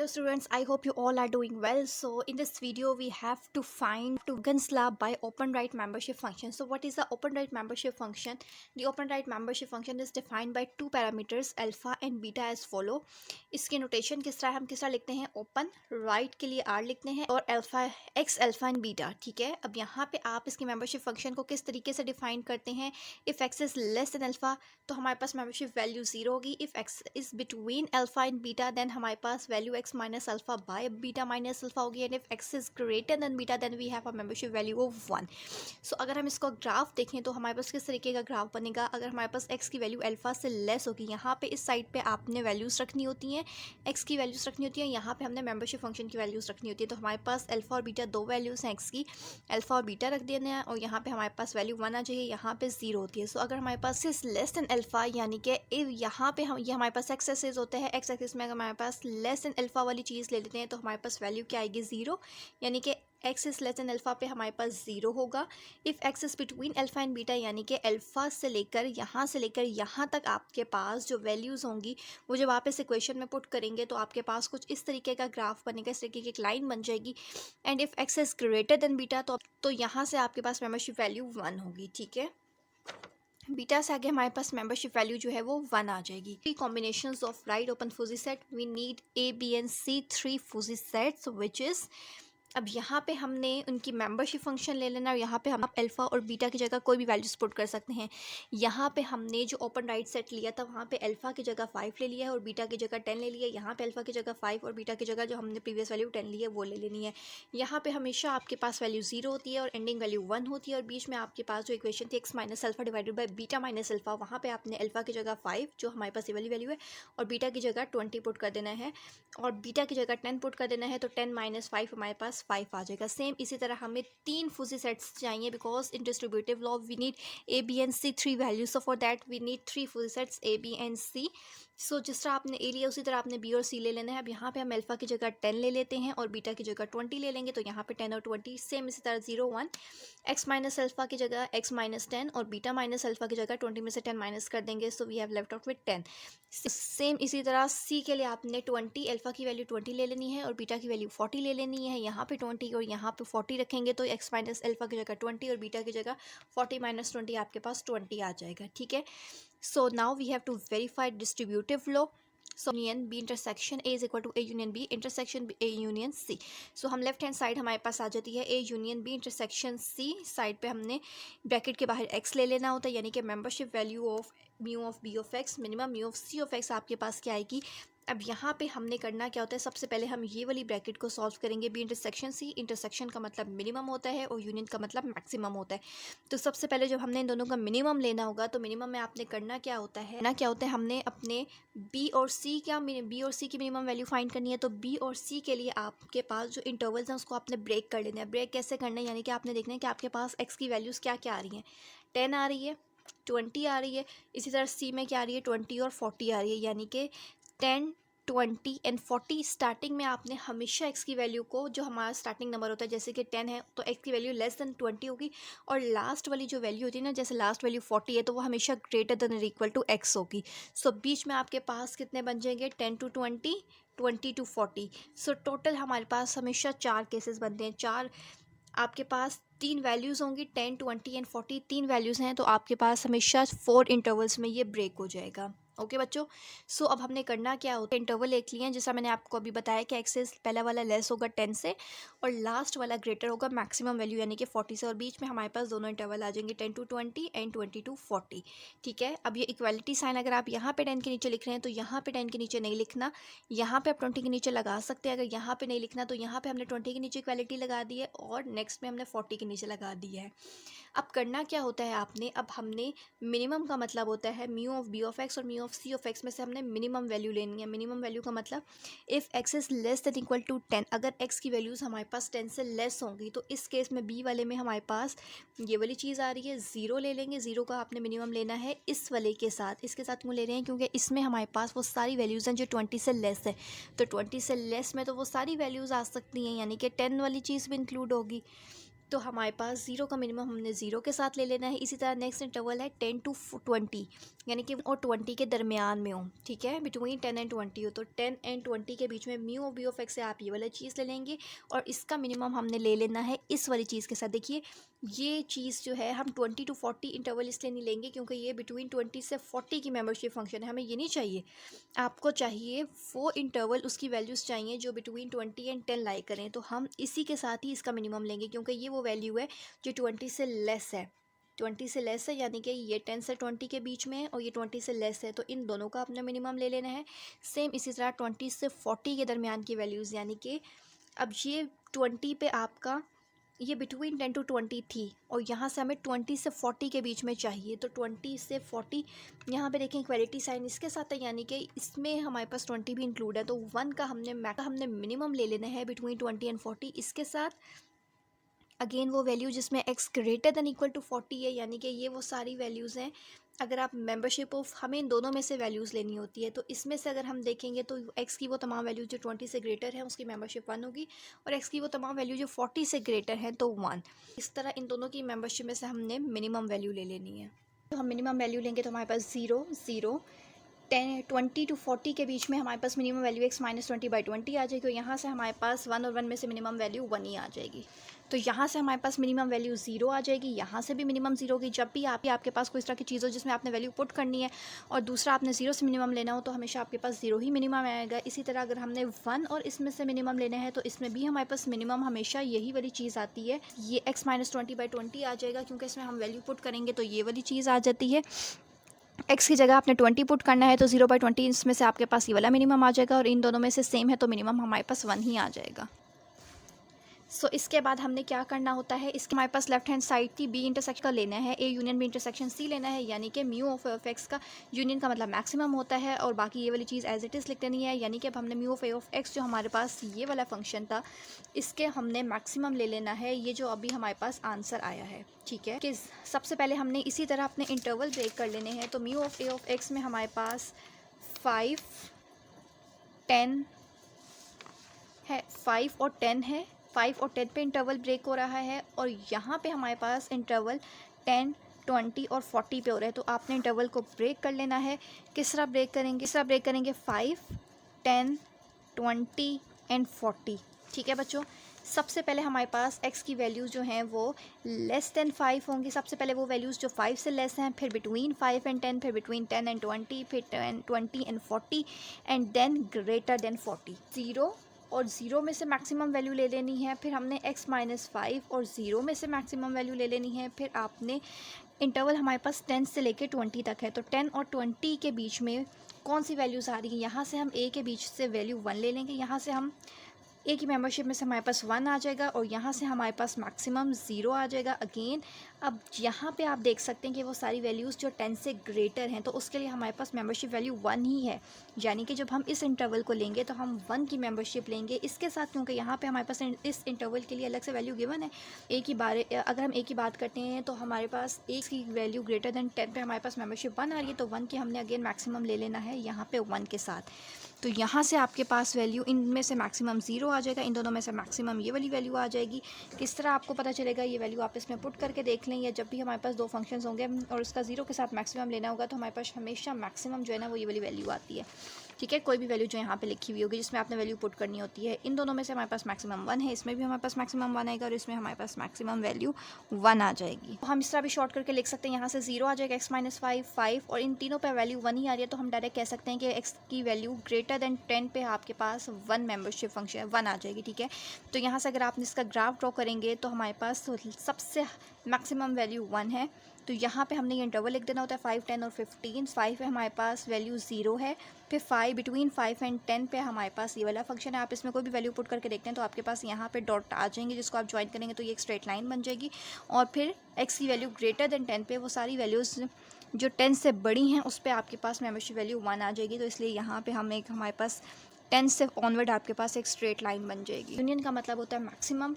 students, I hope you all are doing well. So in this video we have to find Huggins law by open right membership function. So what is the open right membership function? The open right membership function is defined by two parameters alpha and beta as follow. इसके notation किस तरह हम किस तरह लिखते हैं, open right के लिए r लिखते हैं और alpha x alpha and beta. ठीक है, अब यहाँ पे आप इसकी मेंबरशिप फंक्शन को किस तरीके से डिफाइन करते हैं. If x is less than alpha तो हमारे पास मेंबरशिप वैल्यू 0 होगी. If x is between alpha and beta then हमारे पास value x minus alpha by beta minus alpha होगी. And if x is greater than beta then we have a membership value of 1. So अगर हम इसको graph देखें तो हमारे पास किस तरीके का ग्राफ बनेगा. अगर हमारे पास एक्स की वैल्यू अल्फा से लेस होगी, यहाँ पे इस साइड पे आपने वैल्यूज़ रखनी होती हैं, एक्स की वैल्यूज़ रखनी होती है, यहाँ पे हमने मेंबरशिप फंक्शन की वैल्यूज़ रखनी होती है. तो हमारे पास अल्फा और बीटा दो वैल्यूज़ हैं एक्स की, अल्फा और बीटा रख देना है और यहाँ पे हमारे पास वैल्यू 1 आ जाइए, यहाँ पे 0 होती है. सो अगर हमारे पास इज लेस देन अल्फा यानी कि यहाँ पे हम ये हमारे पास एक्स एक्सिस होता है, एक्स एक्सिस में अगर हमारे पास लेस देन अल्फा वाली चीज़ ले लेते हैं तो हमारे पास वैल्यू क्या आएगी 0, यानी कि x is less than alpha पे हमारे पास 0 होगा. If x is between alpha and beta यानी कि अल्फा से लेकर यहाँ तक आपके पास जो वैल्यूज़ होंगी वो जब आप इस इक्वेशन में पुट करेंगे तो आपके पास कुछ इस तरीके का ग्राफ बनेगा, इस तरीके की एक लाइन बन जाएगी. And if x is greater than beta तो यहाँ से आपके पास मेंबरशिप वैल्यू 1 होगी. ठीक है, बीटा से आगे हमारे पास मेंबरशिप वैल्यू जो है वो 1 आ जाएगी. Three combinations of right open fuzzy set, we need A B and C, three fuzzy sets which is. अब यहाँ पे हमने उनकी मेंबरशिप फंक्शन ले लेना और यहाँ पे हम अल्फ़ा और बीटा की जगह कोई भी वैल्यूज पुट कर सकते हैं. यहाँ पे हमने जो ओपन राइट सेट लिया था वहाँ पे अल्फ़ा की जगह 5 ले लिया है और बीटा की जगह 10 ले लिया है. यहाँ पे अल्फ़ा की जगह 5 और बीटा की जगह जो हमने प्रीवियस वैल्यू 10 ली है वो ले लेनी है. यहाँ पे हमेशा आपके पास वैल्यू 0 होती है और एंडिंग वैल्यू 1 होती है और बीच में आपके पास जो इक्वेशन थी x minus alpha divided by beta minus alpha, वहाँ पे आपने अल्फ़ा की जगह 5 जो हमारे पास ये वाली वैल्यू है और बीटा की जगह 20 पुट कर देना है और बीटा की जगह 10 पुट कर देना है. तो 10 माइनस 5 हमारे पास 5 आ जाएगा. सेम इसी तरह हमें 3 फूजी सेट्स चाहिए because in distributive law we need A B and C 3 values. So for that we need 3 fuzzy sets A B and C. So जिस तरह आपने ए लिया उसी तरह आपने बी और सी ले लेना है. अब यहाँ पे हम अल्फा की जगह 10 ले लेते हैं और बीटा की जगह 20 ले लेंगे. तो यहाँ पे 10 और 20 सेम इसी तरह 0 1. एक्स माइनस अल्फा की जगह एक्स माइनस 10 और बीटा माइनस अल्फा की जगह 20 में से 10 माइनस कर देंगे. So we have left out with 10. Same इसी तरह सी के लिए आपने 20 अल्फा की वैल्यू 20 ले लेनी है और बीटा की वैल्यू 40 ले लेनी है. यहाँ पे 20 और यहाँ पे 40 रखेंगे तो एक्स माइनस अल्फा की जगह 20 और बीटा की जगह 40 माइनस 20 आपके पास 20 आ जाएगा. ठीक है, so now we have to verify distributive law. So union B intersection A is equal to A union B intersection A union C. So हम लेफ्ट हैंड साइड हमारे पास आ जाती है A union B intersection C. Side पे हमने bracket के बाहर एक्स ले लेना होता है यानी कि membership value of mu of B of X minimum mu of C of X आपके पास क्या आएगी. अब यहाँ पे हमने करना क्या होता है, सबसे पहले हम ये वाली ब्रैकेट को सॉल्व करेंगे. बी इंटरसेक्शन सी, इंटरसेक्शन का मतलब मिनिमम होता है और यूनियन का मतलब मैक्सिमम होता है. तो सबसे पहले जब हमने इन दोनों का मिनिमम लेना होगा तो मिनिमम में आपने करना क्या होता है हमने अपने बी और सी की मिनिमम वैल्यू फाइंड करनी है. तो बी और सी के लिए आपके पास जो इंटरवल्स हैं उसको आपने ब्रेक कर लेना है. ब्रेक कैसे करना है, यानी कि आपने देखना है कि आपके पास एक्स की वैल्यूज़ क्या क्या आ रही हैं. 10 आ रही है, 20 आ रही है, इसी तरह सी में क्या आ रही है 20 और 40 आ रही है. यानी कि 10 20 एंड 40 स्टार्टिंग में आपने हमेशा एक्स की वैल्यू को, जो हमारा स्टार्टिंग नंबर होता है जैसे कि 10 है तो एक्स की वैल्यू लेस देन 20 होगी और लास्ट वाली जो वैल्यू होती है ना, जैसे लास्ट वैल्यू 40 है तो वो हमेशा ग्रेटर देन और इक्वल टू एक्स होगी. सो बीच में आपके पास कितने बन जाएंगे 10 to 20, 20 to 40. सो टोटल हमारे पास हमेशा 4 केसेस बनते हैं. 4 आपके पास 3 वैल्यूज़ होंगी 10 20 एंड 40, 3 वैल्यूज़ हैं तो आपके पास हमेशा 4 इंटरवल्स में ये ब्रेक हो जाएगा. ओके बच्चों, सो अब हमने करना क्या होता है, इंटरवल एक लिए हैं जैसा मैंने आपको अभी बताया कि एक्सेस पहला वाला लेस होगा 10 से और लास्ट वाला ग्रेटर होगा मैक्सिमम वैल्यू यानी कि 40 से, और बीच में हमारे पास दोनों इंटरवल आ जाएंगे 10 to 20 एंड 20 to 40. ठीक है, अब ये इक्वालिटी साइन अगर आप यहाँ पे 10 के नीचे लिख रहे हैं तो यहाँ पे 10 के नीचे नहीं लिखना, यहाँ पे आप 20 के नीचे लगा सकते हैं. अगर यहाँ पे नहीं लिखना तो यहाँ पे हमने 20 के नीचे इक्वालिटी लगा दी है और नेक्स्ट में हमने 40 के नीचे लगा दी है. अब करना क्या होता है आपने, अब हमने मिनिमम का मतलब होता है mu of B of x और mu of C of x में से हमने मिनिमम वैल्यू लेनी है. मिनिमम वैल्यू का मतलब if X is less than equal to 10, अगर एक्स की वैल्यूज़ हमारे पास 10 से लेस होंगी तो इस केस में बी वाले में हमारे पास ये वाली चीज़ आ रही है 0 ले लेंगे. 0 का आपने मिनिमम लेना है इस वाले के साथ. इसके साथ क्यों ले रहे हैं, क्योंकि इसमें हमारे पास वो सारी वैल्यूज़ हैं जो 20 से लेस है. तो 20 से लेस में तो वो सारी वैल्यूज़ आ सकती हैं यानी कि 10 वाली चीज़ भी इंक्लूड होगी. तो हमारे पास 0 का मिनिमम हमने 0 के साथ ले लेना है। इसी तरह नेक्स्ट इंटरवल है 10 to 20, यानी कि और 20 के दरमियान में हो, ठीक है, बिटवीन 10 and 20 हो। तो 10 and 20 के बीच में mu of B of X से आप ये वाला चीज़ ले लेंगे और इसका मिनिमम हमने ले लेना है इस वाली चीज़ के साथ। देखिए ये चीज़ जो है हम 20 to 40 इंटरवल इसलिए नहीं लेंगे क्योंकि ये बिटवीन 20 से 40 की मेंबरशिप फंक्शन है, हमें ये नहीं चाहिए। आपको चाहिए वो इंटरवल, उसकी वैल्यूज़ चाहिए जो बिटवीन 20 and 10 लाई करें। तो हम इसी के साथ ही इसका मिनिमम लेंगे क्योंकि ये वो वैल्यू है जो 20 से लेस है। 20 से लेस है यानी कि ये 10 से 20 के बीच में है और ये 20 से लेस है, तो इन दोनों का अपना मिनिमम ले लेना है। सेम इसी तरह 20 से 40 के दरमियान की वैल्यूज़, यानी कि अब ये 20 पे आपका ये बिटवीन 10 to 20 थी और यहाँ से हमें 20 से 40 के बीच में चाहिए। तो 20 से 40 यहाँ पे देखें इक्वलिटी साइन इसके साथ है, यानी कि इसमें हमारे पास 20 भी इंक्लूड है। तो 1 का हमने मिनिमम ले लेना है बिटवीन 20 and 40। इसके साथ अगेन वो वैल्यू जिसमें x greater than equal to 40 है, यानी कि ये वो सारी वैल्यूज़ हैं। अगर आप मेंबरशिप ऑफ हमें इन दोनों में से वैल्यूज़ लेनी होती है, तो इसमें से अगर हम देखेंगे तो x की वो तमाम वैल्यू जो 20 से ग्रेटर है उसकी मेंबरशिप 1 होगी और x की वो तमाम वैल्यू जो 40 से ग्रेटर है तो 1। इस तरह इन दोनों की मेंबरशिप में से हमने मिनिमम वैल्यू ले लेनी है। तो हम मिनिमम वैल्यू लेंगे तो हमारे पास 0 0 10 20 to 40 के बीच में हमारे पास मिनिमम वैल्यू x माइनस 20/20 आ जाएगी और यहाँ से हमारे पास 1 और 1 में से मिनिमम वैल्यू 1 ही आ जाएगी। तो यहाँ से हमारे पास मिनिमम वैल्यू 0 आ जाएगी, यहाँ से भी मिनिमम 0 होगी। जब भी आपके पास कोई इस तरह की चीज़ हो जिसमें आपने वैल्यू पुट करनी है और दूसरा आपने 0 से मिनिमम लेना हो तो हमेशा आपके पास 0 ही मिनिमम आएगा। इसी तरह अगर हमने 1 और इसमें से मिनिमम लेना है तो इसमें भी हमारे पास मिनिमम हमेशा यही वाली चीज़ आती है, ये x माइनस 20/20 आ जाएगा क्योंकि इसमें हम वैल्यू पुट करेंगे तो ये वाली चीज़ आ जाती है। x की जगह आपने 20 पुट करना है तो 0/20 इसमें से आपके पास ये वाला मिनिमम आ जाएगा और इन दोनों में से सेम है तो मिनिमम हमारे पास 1 ही आ जाएगा। इसके बाद हमने क्या करना होता है, इसके हमारे पास लेफ्ट हैंड साइड की बी इंटरसेक्शन का लेना है, A union B intersection C लेना है, यानी कि म्यू ऑफ एक्स का यूनियन का मतलब मैक्सिमम होता है और बाकी ये वाली चीज़ एज इट इज़ लिख देनी है। यानी कि अब हमने mu of A of x जो हमारे पास ये वाला फंक्शन था इसके हमने मैक्सिमम ले लेना है, ये जो अभी हमारे पास आंसर आया है, ठीक है। कि सबसे पहले हमने इसी तरह अपने इंटरवल ब्रेक कर लेने हैं। तो mu of A of x में हमारे पास 5 10 है, 5 और 10 है, 5 और 10 पे इंटरवल ब्रेक हो रहा है और यहाँ पे हमारे पास इंटरवल 10 20 और 40 पे हो रहा है। तो आपने इंटरवल को ब्रेक कर लेना है। किस तरह ब्रेक करेंगे 5 10 20 एंड 40, ठीक है बच्चों। सबसे पहले हमारे पास x की वैल्यूज़ जो हैं वो लेस देन 5 होंगी। सबसे पहले वो वैल्यूज़ जो 5 से लेस हैं, फिर बिटवीन 5 and 10, फिर बिटवीन 10 and 20, फिर 10 20 and 40 and then greater than 40। 0 और 0 में से मैक्सिमम वैल्यू ले लेनी है, फिर हमने x माइनस 5 और 0 में से मैक्सिमम वैल्यू ले लेनी है। फिर आपने इंटरवल हमारे पास 10 से लेके 20 तक है, तो 10 और 20 के बीच में कौन सी वैल्यूज़ आ रही हैं, यहाँ से हम a के बीच से वैल्यू 1 ले लेंगे, यहाँ से हम ए की मेंबरशिप में से हमारे पास 1 आ जाएगा और यहाँ से हमारे पास मैक्सिमम 0 आ जाएगा अगेन। अब यहाँ पे आप देख सकते हैं कि वो सारी वैल्यूज़ जो 10 से ग्रेटर हैं तो उसके लिए हमारे पास मेंबरशिप वैल्यू 1 ही है, यानी कि जब हम इस इंटरवल को लेंगे तो हम 1 की मेंबरशिप लेंगे इसके साथ, क्योंकि यहाँ पे हमारे पास इस इंटरवल के लिए अलग से वैल्यू गिवन है। अगर हम ए की बात करते हैं तो हमारे पास ए की वैल्यू ग्रेटर दैन 10 पे हमारे पास मेंबरशिप 1 आ रही है, तो 1 की हमने अगेन मैक्सिमम ले लेना है यहाँ पे 1 के साथ। तो यहाँ से आपके पास वैल्यू इनमें से मैक्सिमम 0 आ जाएगा, इन दोनों में से मैक्सिमम ये वाली वैल्यू आ जाएगी। किस तरह आपको पता चलेगा, ये वैल्यू आप इसमें पुट करके देख लें, या जब भी हमारे पास दो फंक्शंस होंगे और उसका 0 के साथ मैक्सिमम लेना होगा तो हमारे पास हमेशा मैक्सिमम जो है ना वो ये वाली वैल्यू आती है, ठीक है। कोई भी वैल्यू जो यहाँ पे लिखी हुई होगी जिसमें आपने वैल्यू पुट करनी होती है, इन दोनों में से हमारे पास मैक्सिमम 1 है, इसमें भी हमारे पास मैक्सिमम 1 आएगा और इसमें हमारे पास मैक्सिमम वैल्यू 1 आ जाएगी। तो हम इस तरह भी शॉर्ट करके लिख सकते हैं, यहाँ से 0 आ जाएगा, x माइनस 5 और इन तीनों पे वैल्यू 1 ही आ रही है, तो हम डायरेक्ट कह सकते हैं कि x की वैल्यू ग्रेटर दैन 10 पे आपके पास 1 मेंबरशिप फंक्शन 1 आ जाएगी, ठीक है। तो यहाँ से अगर आप इसका ग्राफ ड्रॉ करेंगे तो हमारे पास सबसे मैक्सिमम वैल्यू 1 है, तो यहाँ पे हमने ये इंटरवल लिख देना होता है 5 10 और 15। 5 पे हमारे पास वैल्यू 0 है, फिर 5 बिटवीन 5 एंड 10 पे हमारे पास ये वाला फंक्शन है। आप इसमें कोई भी वैल्यू पुट करके देखते हैं तो आपके पास यहाँ पे डॉट आ जाएंगे, जिसको आप ज्वाइन करेंगे तो ये एक स्ट्रेट लाइन बन जाएगी। और फिर x की वैल्यू ग्रेटर दैन 10 पे वो सारी वैल्यूज़ जो 10 से बड़ी हैं उस पर आपके पास मेंबरशिप वैल्यू 1 आ जाएगी। तो इसलिए यहाँ पर हमारे पास 10 से ऑनवर्ड आपके पास एक स्ट्रेट लाइन बन जाएगी। यूनियन का मतलब होता है मैक्सिमम।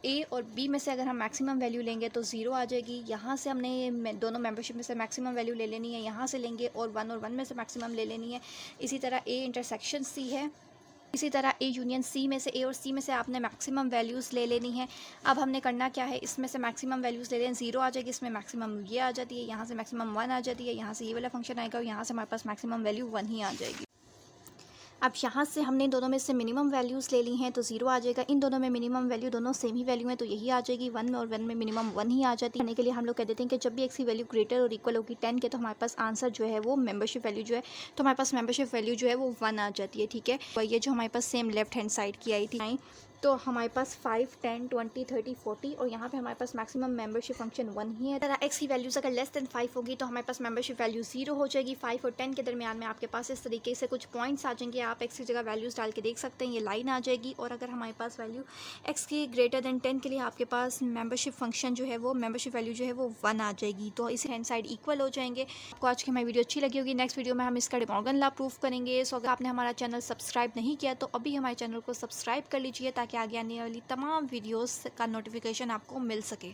ए और बी में से अगर हम मैक्सिमम वैल्यू लेंगे तो 0 आ जाएगी, यहाँ से हमने दोनों मेंबरशिप में से मैक्सिमम वैल्यू ले लेनी है, यहाँ से लेंगे और 1 में से मैक्सिमम ले लेनी है। इसी तरह ए इंटरसेक्शन सी है, इसी तरह ए यूनियन सी में से, ए और सी में से आपने मैक्सिमम वैल्यूज़ ले लेनी है। अब हमने करना क्या है, इसमें से मैक्सिमम वैल्यूज़ ले लें, 0 आ जाएगी, इसमें मैक्सिमम ये आ जाती है, यहाँ से मैक्सिमम 1 आ जाती है, यहाँ से ये वाला फंक्शन आएगा और यहाँ से हमारे पास मैक्सिमम वैल्यू 1 ही आ जाएगी। अब यहाँ से हमने दोनों में से मिनिमम वैल्यूज़ ले ली हैं तो 0 आ जाएगा। इन दोनों में मिनिमम वैल्यू दोनों सेम ही वैल्यू है तो यही आ जाएगी 1 में, और 1 में मिनिमम 1 ही आ जाती है। के लिए हम लोग कह देते हैं कि जब भी एक्स की वैल्यू ग्रेटर और इक्वल होगी 10 के, तो हमारे पास आंसर जो है वो मेंबरशिप वैल्यू जो है, तो हमारे पास मेंबरशिप वैल्यू जो है वो 1 आ जाती है। ठीक है, तो ये जो हमारे पास सेम लेफ्ट हैंड साइड की आई थी, तो हमारे पास 5, 10, 20, 30, 40 और यहाँ पे हमारे पास मैक्सिमम मेंबरशिप फंक्शन 1 ही है। तरह एक्स की वैल्यूज़ अगर लेस देन 5 होगी तो हमारे पास मेंबरशिप वैल्यू 0 हो जाएगी। 5 और 10 के दरमियान में आपके पास इस तरीके से कुछ पॉइंट्स आ जाएंगे, आप एक्स की जगह वैल्यूज़ डाल के देख सकते हैं, ये लाइन आ जाएगी। और अगर हमारे पास वैल्यू एक्स की ग्रेटर देन 10 के लिए आपके पास मेंबरशिप फंक्शन जो है वो मेंबरशिप वैल्यू जो है वो 1 आ जाएगी। तो इस हैंड साइड इक्वल हो जाएंगे। आपको आज की हमारी वीडियो अच्छी लगी होगी। नेक्स्ट वीडियो में हम इसका डे मॉर्गन लॉ प्रूफ करेंगे। सो अगर आपने हमारा चैनल सब्सक्राइब नहीं किया तो अभी हमारे चैनल को सब्सक्राइब कर लीजिए ताकि आगे आने वाली तमाम वीडियोस का नोटिफिकेशन आपको मिल सके।